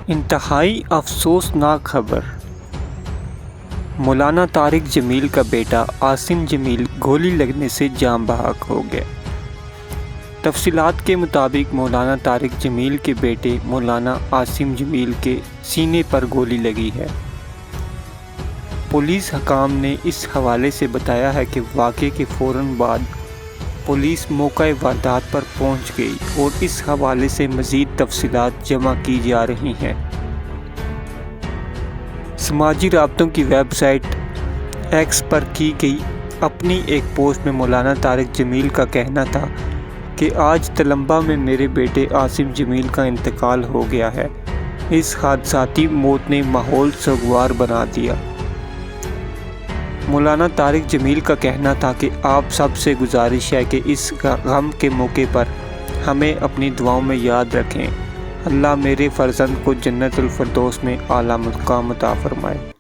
انتہائی افسوسناک خبر، مولانا طارق جمیل کا بیٹا عاصم جمیل گولی لگنے سے جاں بحق ہو گیا۔ تفصیلات کے مطابق مولانا طارق جمیل کے بیٹے مولانا عاصم جمیل کے سینے پر گولی لگی ہے۔ پولیس حکام نے اس حوالے سے بتایا ہے کہ واقعے کے فوراً بعد پولیس موقع واردات پر پہنچ گئی اور اس حوالے سے مزید تفصیلات جمع کی جا رہی ہیں۔ سماجی رابطوں کی ویب سائٹ ایکس پر کی گئی اپنی ایک پوسٹ میں مولانا طارق جمیل کا کہنا تھا کہ آج تلمبہ میں میرے بیٹے عاصم جمیل کا انتقال ہو گیا ہے۔ اس حادثاتی موت نے ماحول سوگوار بنا دیا۔ مولانا طارق جمیل کا کہنا تھا کہ آپ سب سے گزارش ہے کہ اس غم کے موقع پر ہمیں اپنی دعاؤں میں یاد رکھیں۔ اللہ میرے فرزند کو جنت الفردوس میں اعلیٰ مقام عطا فرمائے۔